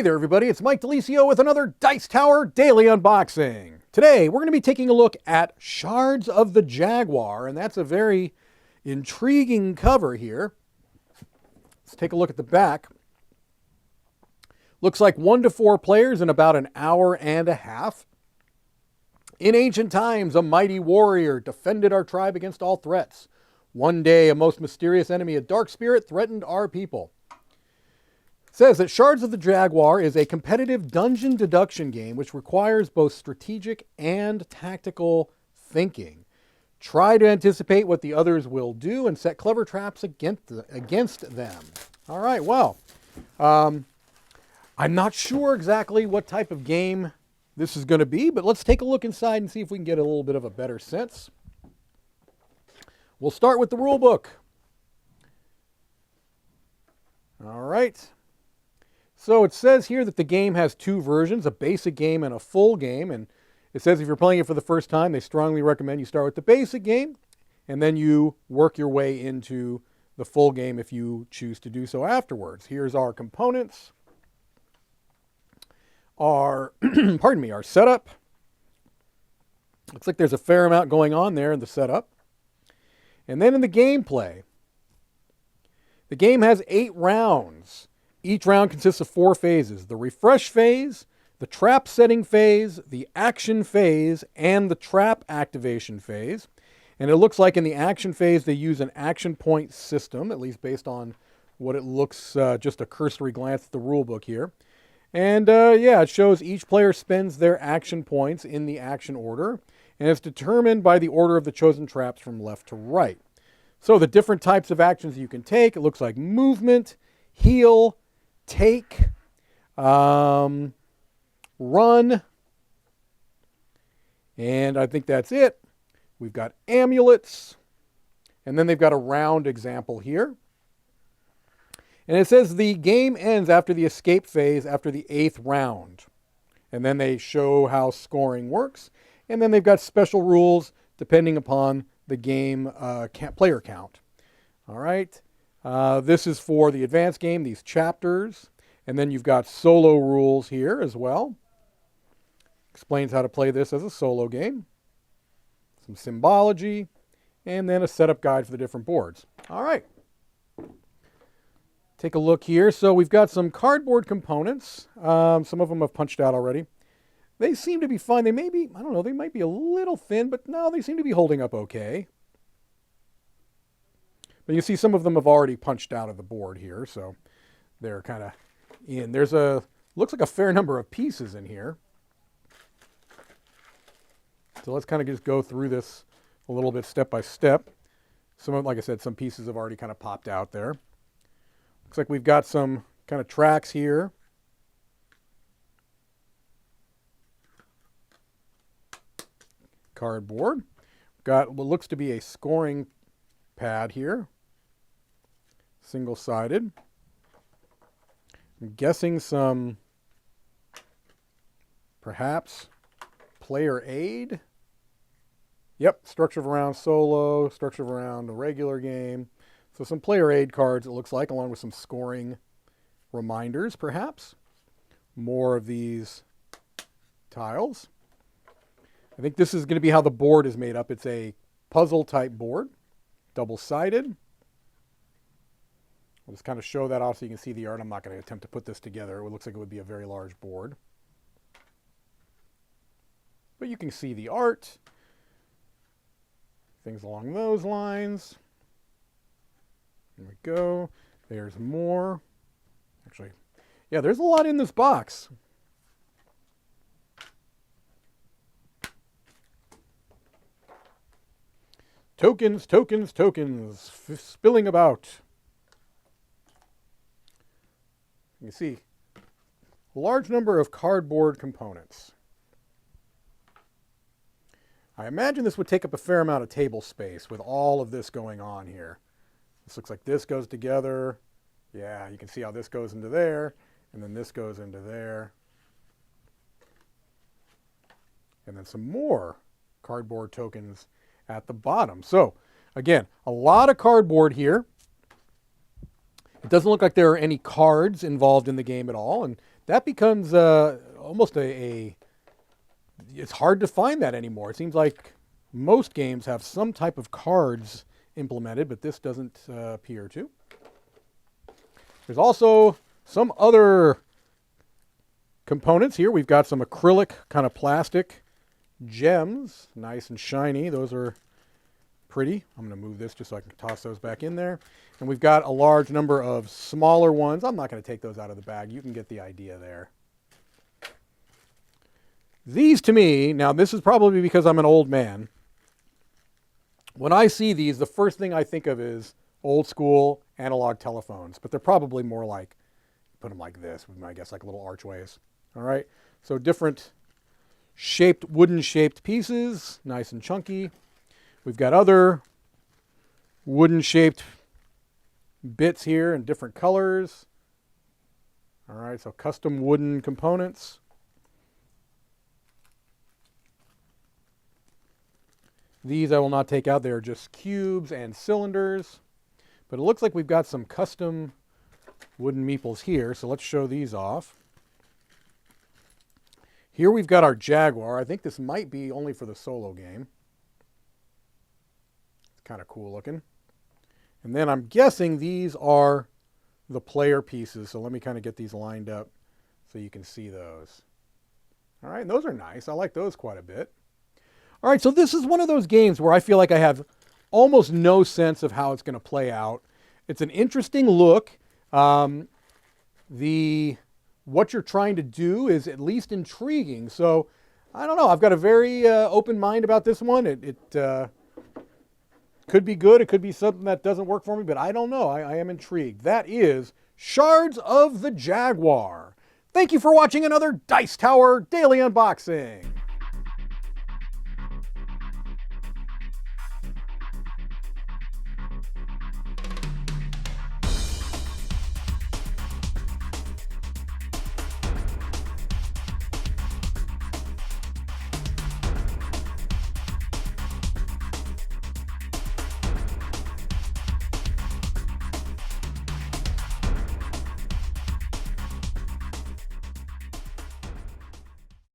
there, everybody. It's Mike DeLisio with another Dice Tower Daily Unboxing. Today, we're going to be taking a look at Shards of the Jaguar, and that's a very intriguing cover here. Let's take a look at the back. Looks like 1 to 4 players in about an hour and a half. In ancient times, a mighty warrior defended our tribe against all threats. One day, a most mysterious enemy, a dark spirit, threatened our people. It says that Shards of the Jaguar is a competitive dungeon deduction game which requires both strategic and tactical thinking. Try to anticipate what the others will do and set clever traps against them. All right, well, I'm not sure exactly what type of game this is going to be, but let's take a look inside and see if we can get a little bit of a better sense. We'll start with the rule book. All right. So it says here that the game has 2 versions, a basic game and a full game. And it says if you're playing it for the first time, they strongly recommend you start with the basic game and then you work your way into the full game if you choose to do so afterwards. Here's our components. Our, our setup. Looks like there's a fair amount going on there in the setup. And then in the gameplay, the game has 8 rounds. Each round consists of 4 phases: the refresh phase, the trap setting phase, the action phase, and the trap activation phase. And it looks like in the action phase they use an action point system, at least based on what it looks, just a cursory glance at the rule book here. And yeah, it shows each player spends their action points in the action order, and it's determined by the order of the chosen traps from left to right. So the different types of actions you can take, it looks like movement, heal, take, run, and I think that's it. We've got amulets, and then they've got a round example here. And it says the game ends after the escape phase after the 8th round. And then they show how scoring works. And then they've got special rules depending upon the game player count. All right. This is for the advanced game, these chapters. And then you've got solo rules here as well. Explains how to play this as a solo game. Some symbology. And then a setup guide for the different boards. All right. Take a look here. So we've got some cardboard components. Some of them have punched out already. They seem to be fine. They may be, I don't know, they might be a little thin, but no, they seem to be holding up okay. But you see some of them have already punched out of the board here, so they're kind of in. There's looks like a fair number of pieces in here. So let's kind of just go through this a little bit step by step. Some of, like I said, some pieces have already kind of popped out there. Looks like we've got some kind of tracks here. Cardboard. Got what looks to be a scoring pad here. Single-sided. I'm guessing some, perhaps, player aid. Yep, structure of a round solo, structure of a round a regular game. So some player aid cards, it looks like, along with some scoring reminders, perhaps. More of these tiles. I think this is going to be how the board is made up. It's a puzzle-type board, double-sided. I'll just kind of show that off so you can see the art. I'm not going to attempt to put this together. It looks like it would be a very large board. But you can see the art. Things along those lines. There we go. There's more. Actually, yeah, there's a lot in this box. Tokens, tokens, tokens, spilling about. You see a large number of cardboard components. I imagine this would take up a fair amount of table space with all of this going on here. This looks like this goes together. Yeah, you can see how this goes into there, and then this goes into there. And then some more cardboard tokens at the bottom. So, again, a lot of cardboard here. It doesn't look like there are any cards involved in the game at all, and that becomes almost it's hard to find that anymore. It seems like most games have some type of cards implemented, but this doesn't appear to. There's also some other components here. We've got some acrylic kind of plastic gems, nice and shiny. Those are pretty. I'm going to move this just so I can toss those back in there. And we've got a large number of smaller ones. I'm not going to take those out of the bag. You can get the idea there. These to me, now this is probably because I'm an old man. When I see these, the first thing I think of is old school analog telephones, but they're probably more like, put them like this, I guess like little archways. All right, so different shaped, wooden shaped pieces, nice and chunky. We've got other wooden shaped bits here in different colors. All right, so custom wooden components. These I will not take out. They're just cubes and cylinders. But it looks like we've got some custom wooden meeples here, so let's show these off. Here we've got our Jaguar. I think this might be only for the solo game. It's kind of cool looking. And then I'm guessing these are the player pieces, so let me kind of get these lined up so you can see those. All right, and those are nice. I like those quite a bit. All right, so this is one of those games where I feel like I have almost no sense of how it's going to play out. It's an interesting look. What you're trying to do is at least intriguing. So I don't know. I've got a very open mind about this one. It could be good. It could be something that doesn't work for me, but I don't know. I am intrigued. That is Shards of the Jaguar. Thank you for watching another Dice Tower Daily Unboxing.